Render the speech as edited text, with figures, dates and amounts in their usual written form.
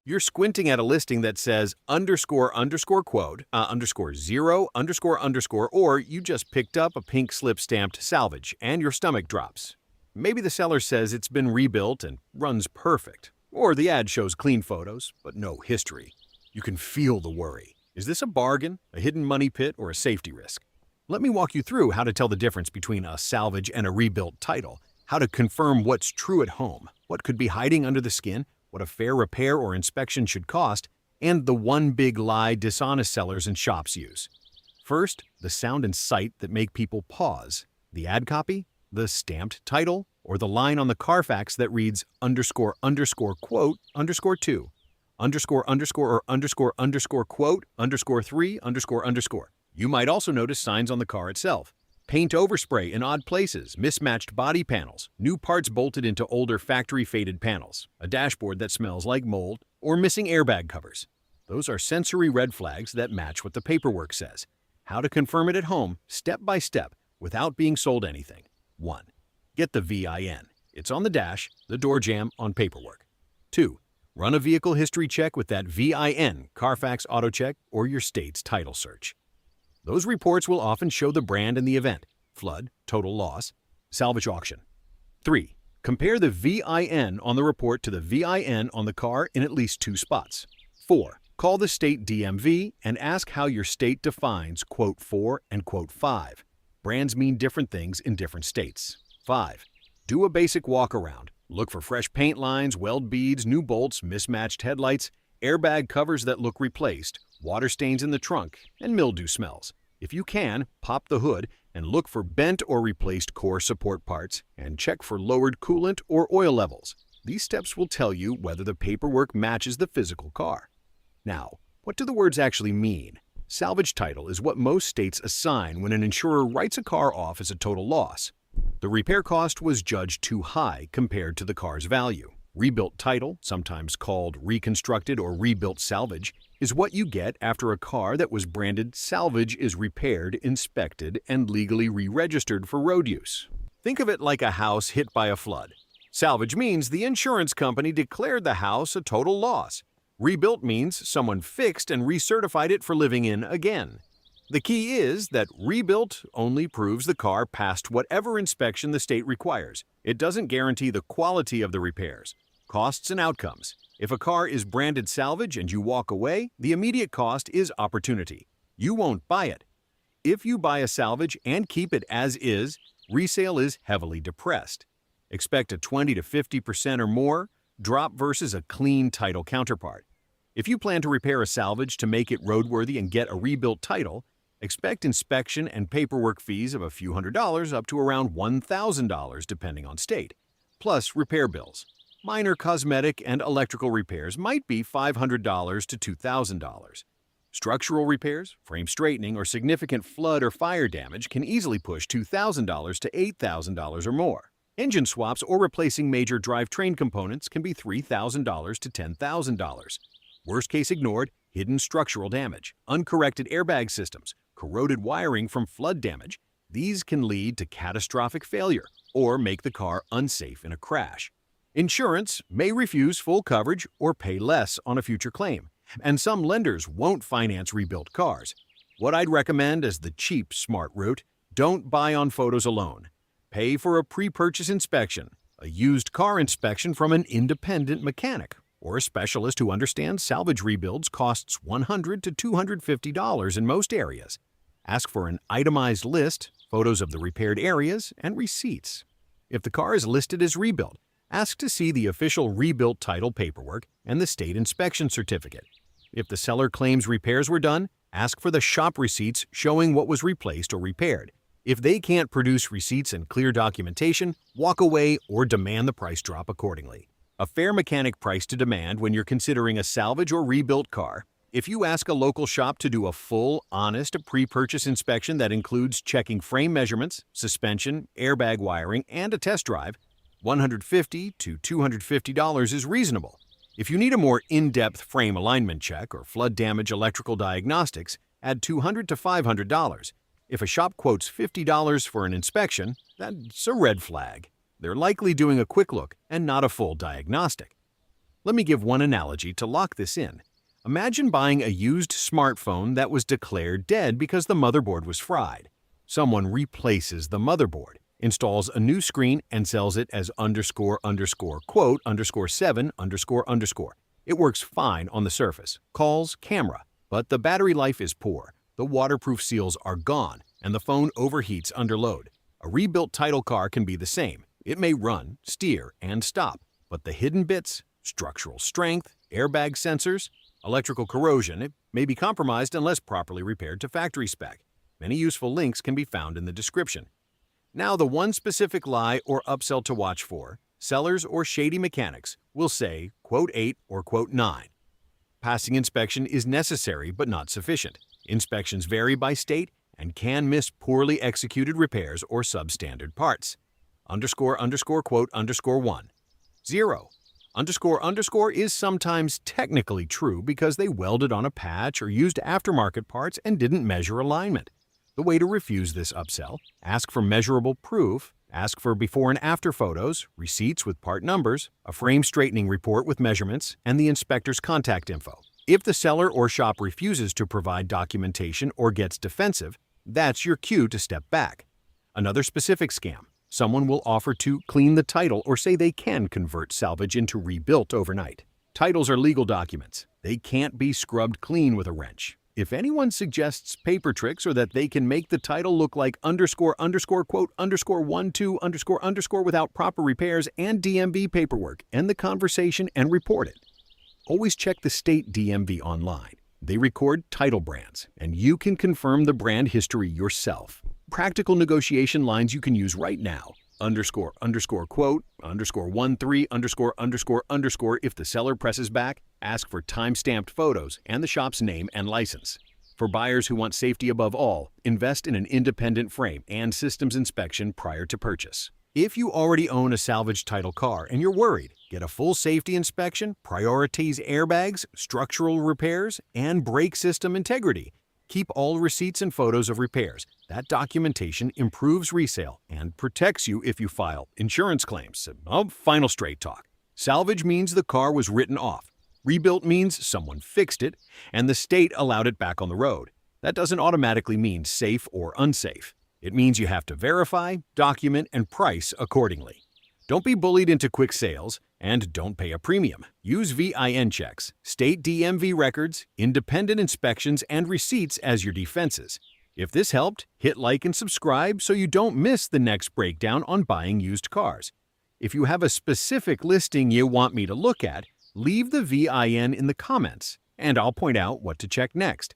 You're squinting at a listing that says quote, zero, or you just picked up a pink slip stamped salvage and your stomach drops. Maybe the seller says it's been rebuilt and runs perfect. Or the ad shows clean photos, but no history. You can feel the worry. Is this a bargain, a hidden money pit, or a safety risk? Let me walk you through how to tell the difference between a salvage and a rebuilt title, how to confirm what's true at home, what could be hiding under the skin, what a fair repair or inspection should cost, and the one big lie dishonest sellers and shops use. First, the sound and sight that make people pause. The ad copy, the stamped title, or the line on the Carfax that reads quote, quote, 3, You might also notice signs on the car itself. Paint overspray in odd places, mismatched body panels, new parts bolted into older factory-faded panels, a dashboard that smells like mold, or missing airbag covers. Those are sensory red flags that match what the paperwork says. How to confirm it at home, step by step, without being sold anything. 1. Get the VIN. It's on the dash, the door jamb on paperwork. 2. Run a vehicle history check with that VIN, Carfax Auto Check, or your state's title search. Those reports will often show the brand and the event, flood, total loss, salvage auction. 3. Compare the VIN on the report to the VIN on the car in at least 2 spots. 4. Call the state DMV and ask how your state defines quote 4 and quote 5. Brands mean different things in different states. 5. Do a basic walk-around. Look for fresh paint lines, weld beads, new bolts, mismatched headlights, airbag covers that look replaced, water stains in the trunk, and mildew smells. If you can, pop the hood and look for bent or replaced core support parts and check for lowered coolant or oil levels. These steps will tell you whether the paperwork matches the physical car. Now, what do the words actually mean? Salvage title is what most states assign when an insurer writes a car off as a total loss. The repair cost was judged too high compared to the car's value. Rebuilt title, sometimes called reconstructed or rebuilt salvage, is what you get after a car that was branded salvage is repaired, inspected, and legally re-registered for road use. Think of it like a house hit by a flood. Salvage means the insurance company declared the house a total loss. Rebuilt means someone fixed and recertified it for living in again. The key is that rebuilt only proves the car passed whatever inspection the state requires. It doesn't guarantee the quality of the repairs. Costs and outcomes. If a car is branded salvage and you walk away, the immediate cost is opportunity. You won't buy it. If you buy a salvage and keep it as is, resale is heavily depressed. Expect a 20 to 50% or more drop versus a clean title counterpart. If you plan to repair a salvage to make it roadworthy and get a rebuilt title, expect inspection and paperwork fees of a few $100s up to around $1,000 depending on state, plus repair bills. Minor cosmetic and electrical repairs might be $500 to $2,000. Structural repairs, frame straightening, or significant flood or fire damage can easily push $2,000 to $8,000 or more. Engine swaps or replacing major drivetrain components can be $3,000 to $10,000. Worst case ignored, hidden structural damage, uncorrected airbag systems, corroded wiring from flood damage. These can lead to catastrophic failure or make the car unsafe in a crash. Insurance may refuse full coverage or pay less on a future claim, and some lenders won't finance rebuilt cars. What I'd recommend as the cheap, smart route, don't buy on photos alone. Pay for a pre-purchase inspection, a used car inspection from an independent mechanic, or a specialist who understands salvage rebuilds costs $100 to $250 in most areas. Ask for an itemized list, photos of the repaired areas, and receipts. If the car is listed as rebuilt, ask to see the official rebuilt title paperwork and the state inspection certificate. If the seller claims repairs were done, ask for the shop receipts showing what was replaced or repaired. If they can't produce receipts and clear documentation, walk away or demand the price drop accordingly. A fair mechanic price to demand when you're considering a salvage or rebuilt car. If you ask a local shop to do a full, honest pre-purchase inspection that includes checking frame measurements, suspension, airbag wiring, and a test drive, $150 to $250 is reasonable. If you need a more in-depth frame alignment check or flood damage electrical diagnostics, add $200 to $500. If a shop quotes $50 for an inspection, that's a red flag. They're likely doing a quick look and not a full diagnostic. Let me give one analogy to lock this in. Imagine buying a used smartphone that was declared dead because the motherboard was fried. Someone replaces the motherboard, installs a new screen, and sells it as __7__. It works fine on the surface, calls, camera, but the battery life is poor, the waterproof seals are gone, and the phone overheats under load. A rebuilt title car can be the same. It may run, steer, and stop, but the hidden bits, structural strength, airbag sensors, electrical corrosion, it may be compromised unless properly repaired to factory spec. Many useful links can be found in the description. Now, the one specific lie or upsell to watch for: sellers or shady mechanics will say quote 8 or quote 9. Passing inspection is necessary but not sufficient. Inspections vary by state and can miss poorly executed repairs or substandard parts. __quote_1. 0. ___ is sometimes technically true because they welded on a patch or used aftermarket parts and didn't measure alignment. The way to refuse this upsell: ask for measurable proof, ask for before and after photos, receipts with part numbers, a frame straightening report with measurements, and the inspector's contact info. If the seller or shop refuses to provide documentation or gets defensive, that's your cue to step back. Another specific scam: someone will offer to clean the title or say they can convert salvage into rebuilt overnight. Titles are legal documents. They can't be scrubbed clean with a wrench. If anyone suggests paper tricks or that they can make the title look like __quote_12__ without proper repairs and DMV paperwork, end the conversation and report it. Always check the state DMV online. They record title brands, and you can confirm the brand history yourself. Practical negotiation lines you can use right now: __quote_13____. If the seller presses back, ask for time-stamped photos and the shop's name and license. For buyers who want safety above all, invest in an independent frame and systems inspection prior to purchase. If you already own a salvage title car and you're worried, get a full safety inspection, prioritize airbags, structural repairs, and brake system integrity. Keep all receipts and photos of repairs. That documentation improves resale and protects you if you file insurance claims. Final straight talk: salvage means the car was written off. Rebuilt means someone fixed it and the state allowed it back on the road. That doesn't automatically mean safe or unsafe. It means you have to verify, document, and price accordingly. Don't be bullied into quick sales, and don't pay a premium. Use VIN checks, state DMV records, independent inspections, and receipts as your defenses. If this helped, hit like and subscribe so you don't miss the next breakdown on buying used cars. If you have a specific listing you want me to look at, leave the VIN in the comments, and I'll point out what to check next.